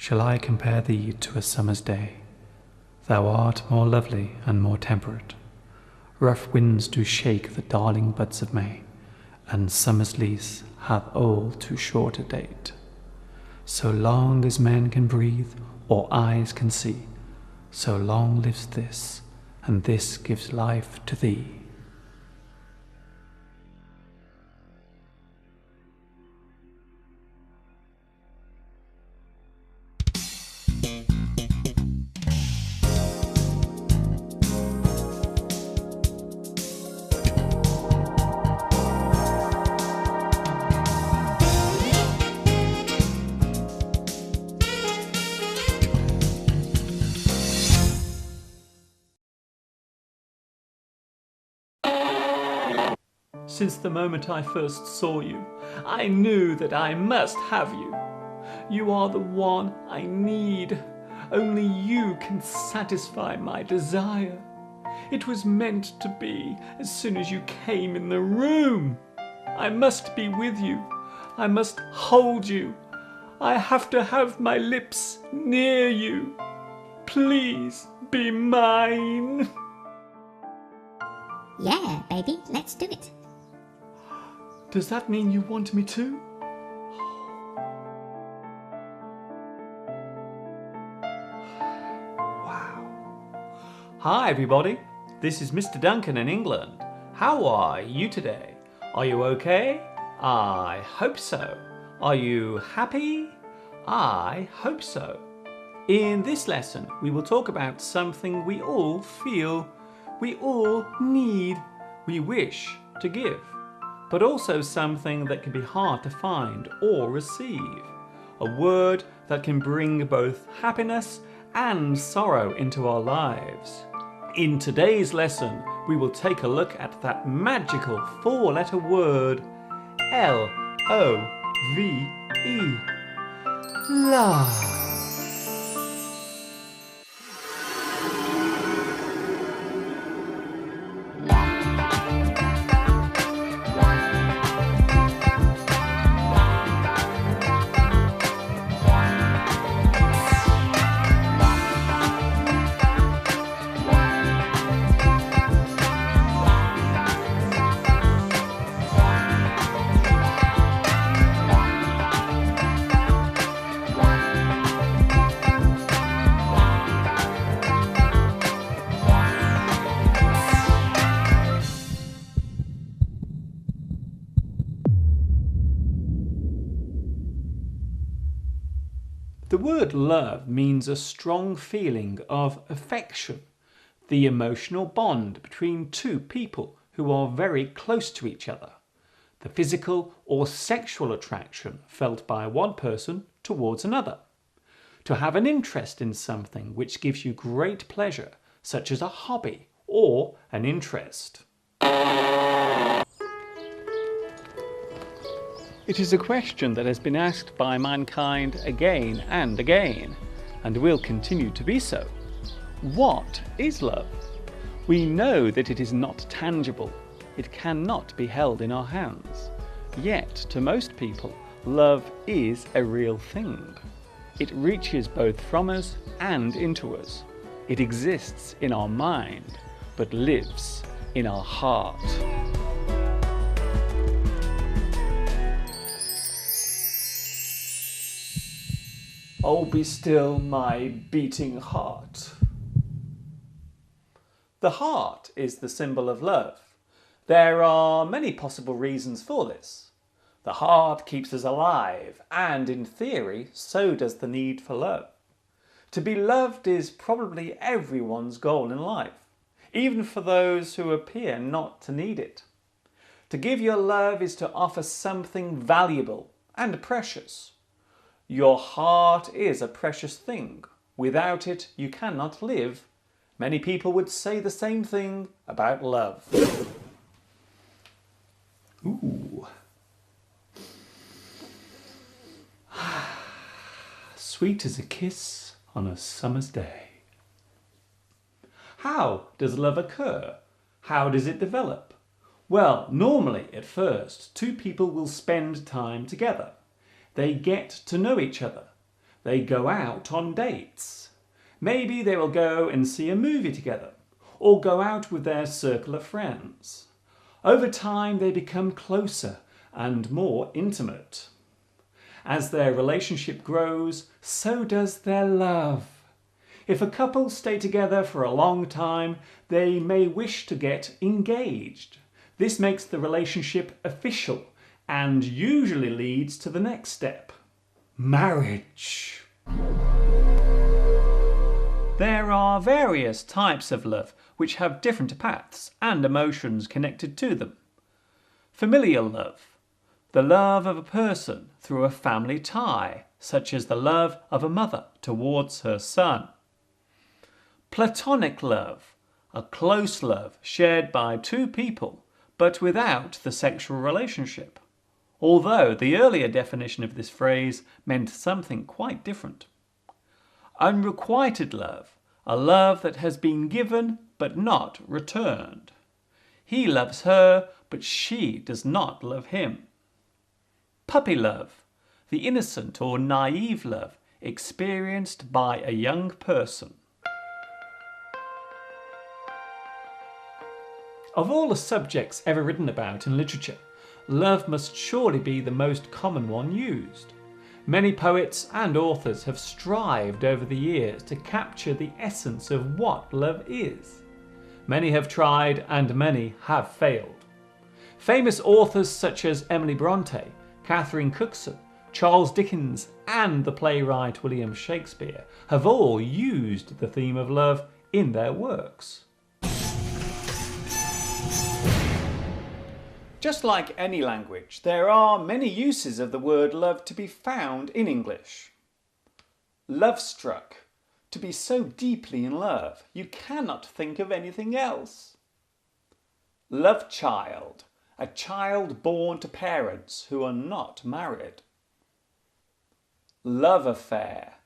shall I compare thee to a summer's day? Thou art more lovely and more temperate. Rough winds do shake the darling buds of May, and summer's lease hath all too short a date. So long as men can breathe or eyes can see, so long lives this, and this gives life to thee. Since the moment I first saw you, I knew that I must have you. You are the one I need. Only you can satisfy my desire. It was meant to be as soon as you came in the room. I must be with you. I must hold you. I have to have my lips near you. Please be mine. Yeah, baby, let's do it. Does that mean you want me to? Wow. Hi everybody, this is Mr. Duncan in England. How are you today? Are you okay? I hope so. Are you happy? I hope so. In this lesson, we will talk about something we all feel, we all need, we wish to give, but also something that can be hard to find or receive. A word that can bring both happiness and sorrow into our lives. In today's lesson, we will take a look at that magical four-letter word, L-O-V-E. Love. The word love means a strong feeling of affection, the emotional bond between two people who are very close to each other, the physical or sexual attraction felt by one person towards another. To have an interest in something which gives you great pleasure, such as a hobby or an interest. It is a question that has been asked by mankind again and again, and will continue to be so. What is love? We know that it is not tangible. It cannot be held in our hands. Yet, to most people, love is a real thing. It reaches both from us and into us. It exists in our mind, but lives in our heart. Oh, be still my beating heart. The heart is the symbol of love. There are many possible reasons for this. The heart keeps us alive, and in theory, so does the need for love. To be loved is probably everyone's goal in life, even for those who appear not to need it. To give your love is to offer something valuable and precious. Your heart is a precious thing. Without it, you cannot live. Many people would say the same thing about love. Ooh. Sweet as a kiss on a summer's day. How does love occur? How does it develop? Well, normally at first, two people will spend time together. They get to know each other. They go out on dates. Maybe they will go and see a movie together, or go out with their circle of friends. Over time, they become closer and more intimate. As their relationship grows, so does their love. If a couple stay together for a long time, they may wish to get engaged. This makes the relationship official and usually leads to the next step: marriage. There are various types of love which have different paths and emotions connected to them. Familial love, the love of a person through a family tie, such as the love of a mother towards her son. Platonic love, a close love shared by two people but without the sexual relationship, although the earlier definition of this phrase meant something quite different. Unrequited love, a love that has been given but not returned. He loves her, but she does not love him. Puppy love, the innocent or naive love experienced by a young person. Of all the subjects ever written about in literature, love must surely be the most common one used. Many poets and authors have strived over the years to capture the essence of what love is. Many have tried and many have failed. Famous authors such as Emily Bronte, Catherine Cookson, Charles Dickens and the playwright William Shakespeare have all used the theme of love in their works. Just like any language, there are many uses of the word love to be found in English. Love struck, to be so deeply in love, you cannot think of anything else. Love child, a child born to parents who are not married. Love affair,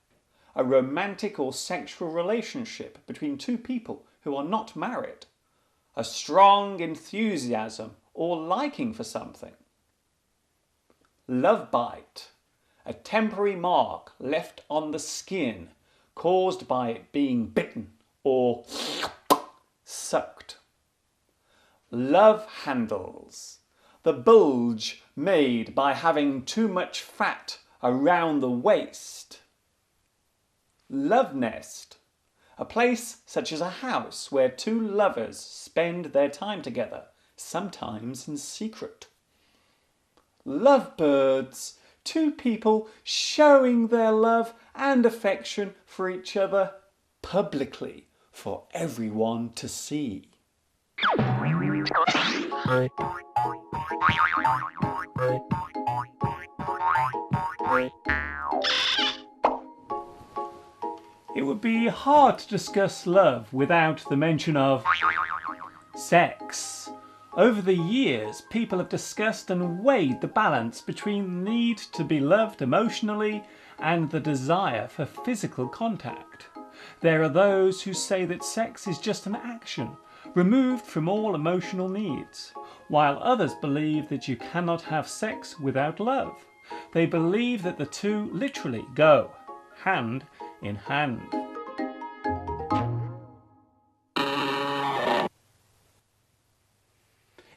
a romantic or sexual relationship between two people who are not married. A strong enthusiasm or liking for something. Love bite, a temporary mark left on the skin caused by it being bitten or sucked. Love handles, the bulge made by having too much fat around the waist. Love nest, a place such as a house where two lovers spend their time together, sometimes in secret. Lovebirds, two people showing their love and affection for each other publicly for everyone to see. It would be hard to discuss love without the mention of sex. Over the years, people have discussed and weighed the balance between the need to be loved emotionally and the desire for physical contact. There are those who say that sex is just an action, removed from all emotional needs, while others believe that you cannot have sex without love. They believe that the two literally go hand in hand.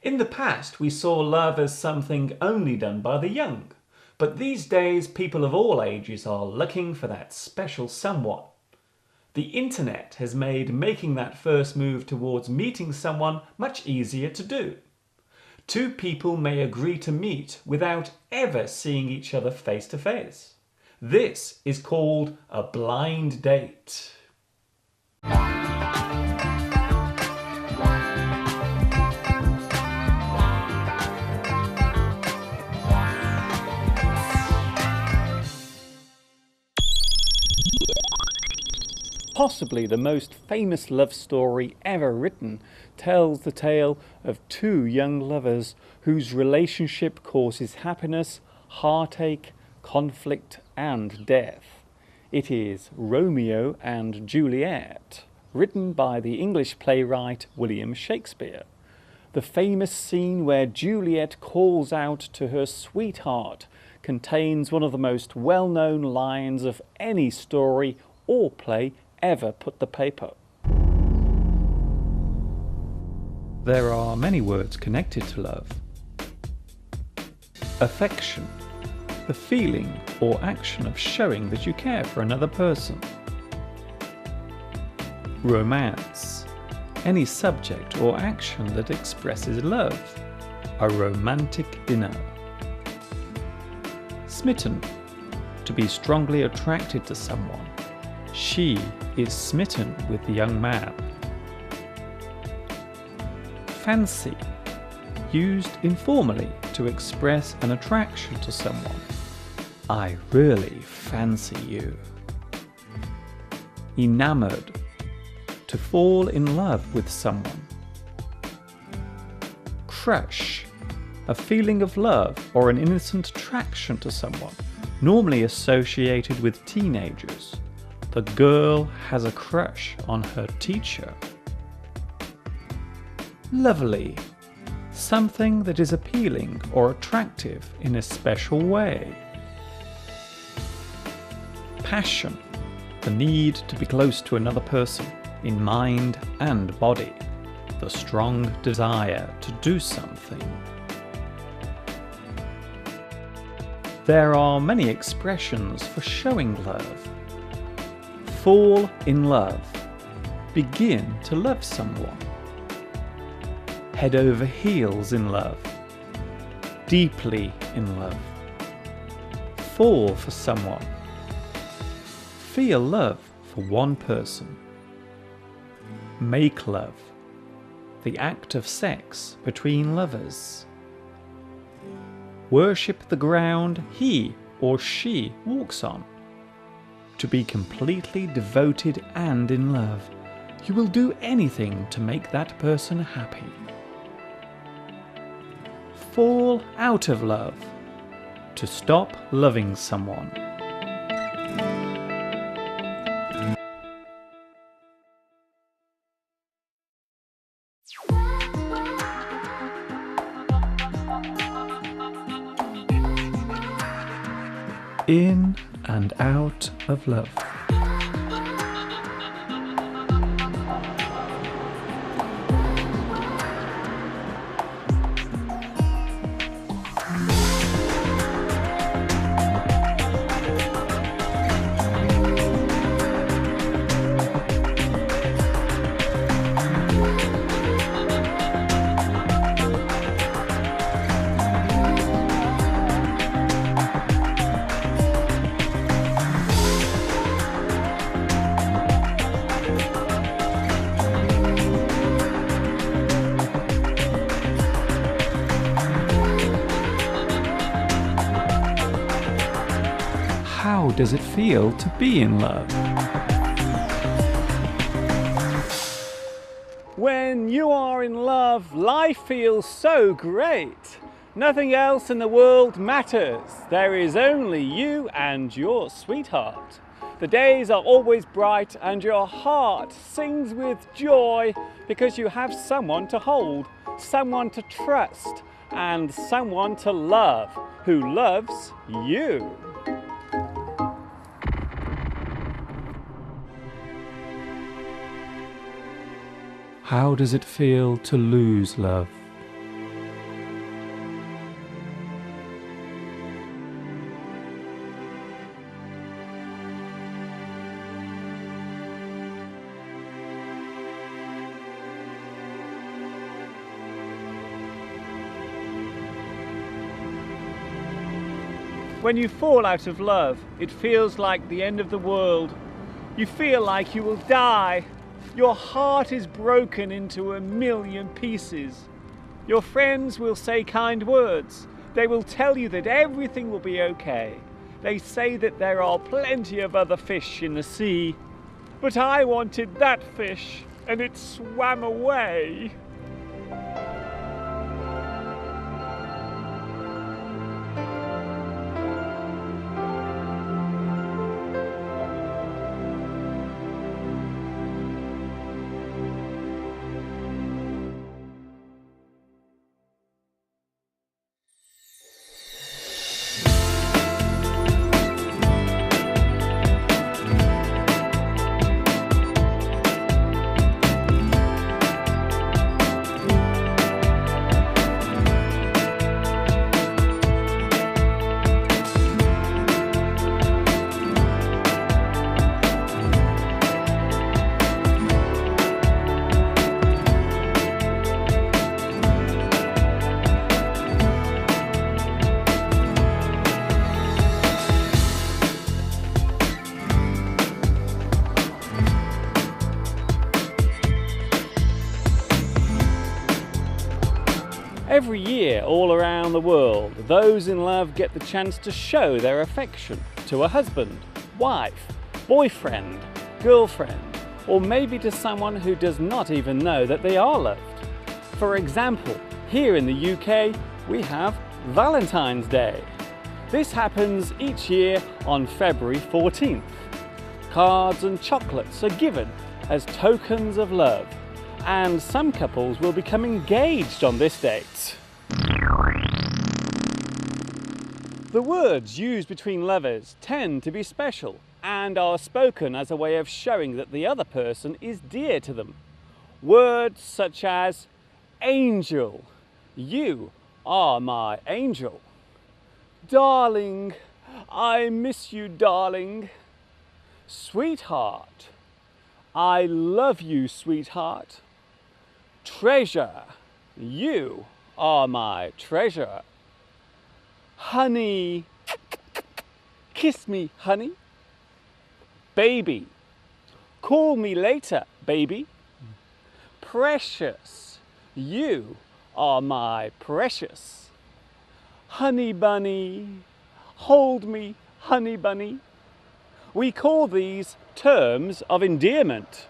In the past, we saw love as something only done by the young, but these days people of all ages are looking for that special someone. The internet has made making that first move towards meeting someone much easier to do. Two people may agree to meet without ever seeing each other face to face. This is called a blind date. Possibly the most famous love story ever written tells the tale of two young lovers whose relationship causes happiness, heartache, conflict and death. It is Romeo and Juliet, written by the English playwright William Shakespeare. The famous scene where Juliet calls out to her sweetheart contains one of the most well-known lines of any story or play ever put to paper. There are many words connected to love. Affection, the feeling or action of showing that you care for another person. Romance, any subject or action that expresses love. A romantic dinner. Smitten, to be strongly attracted to someone. She is smitten with the young man. Fancy, used informally to express an attraction to someone. I really fancy you. Enamored, to fall in love with someone. Crush, a feeling of love or an innocent attraction to someone, normally associated with teenagers. The girl has a crush on her teacher. Lovely, something that is appealing or attractive in a special way. Passion, the need to be close to another person in mind and body, the strong desire to do something. There are many expressions for showing love. Fall in love, begin to love someone. Head over heels in love, deeply in love. Fall for someone. Feel love for one person. Make love, the act of sex between lovers. Worship the ground he or she walks on. To be completely devoted and in love, you will do anything to make that person happy. Fall out of love, to stop loving someone. In and out of love. How does it feel to be in love? When you are in love, life feels so great. Nothing else in the world matters. There is only you and your sweetheart. The days are always bright and your heart sings with joy because you have someone to hold, someone to trust, and someone to love who loves you. How does it feel to lose love? When you fall out of love, it feels like the end of the world. You feel like you will die. Your heart is broken into a million pieces. Your friends will say kind words. They will tell you that everything will be okay. They say that there are plenty of other fish in the sea. But I wanted that fish, and it swam away. Every year, all around the world, those in love get the chance to show their affection to a husband, wife, boyfriend, girlfriend, or maybe to someone who does not even know that they are loved. For example, here in the UK, we have Valentine's Day. This happens each year on February 14th. Cards and chocolates are given as tokens of love, and some couples will become engaged on this date. The words used between lovers tend to be special and are spoken as a way of showing that the other person is dear to them. Words such as angel, you are my angel. Darling, I miss you, darling. Sweetheart, I love you, sweetheart. Treasure, you are my treasure. Honey, kiss me, honey. Baby, call me later, baby. Precious, you are my precious. Honey bunny, hold me, honey bunny. We call these terms of endearment.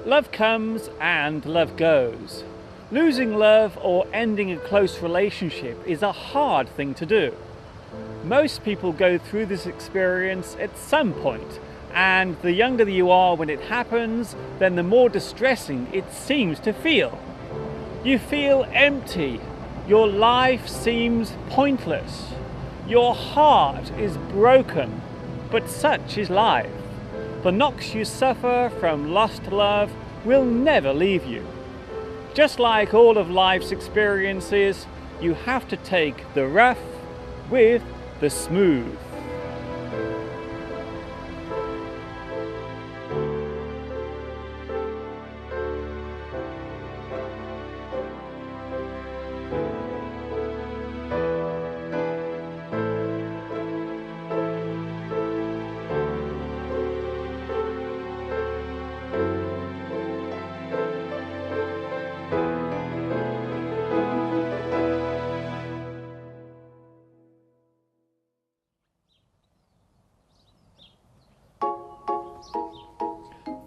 Love comes and love goes. Losing love or ending a close relationship is a hard thing to do. Most people go through this experience at some point, and the younger you are when it happens, then the more distressing it seems to feel. You feel empty. Your life seems pointless. Your heart is broken, but such is life. The knocks you suffer from lost love will never leave you. Just like all of life's experiences, you have to take the rough with the smooth.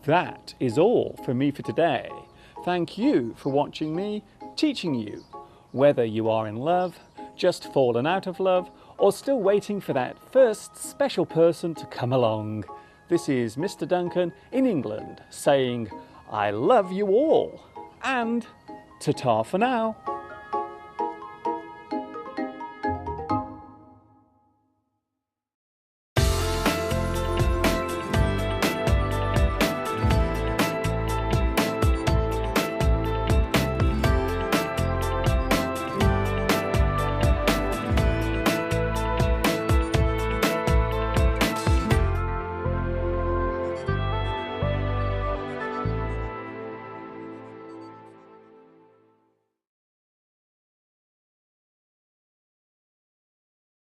That is all from me for today. Thank you for watching me, teaching you. Whether you are in love, just fallen out of love, or still waiting for that first special person to come along. This is Mr. Duncan in England saying, I love you all, and ta-ta for now.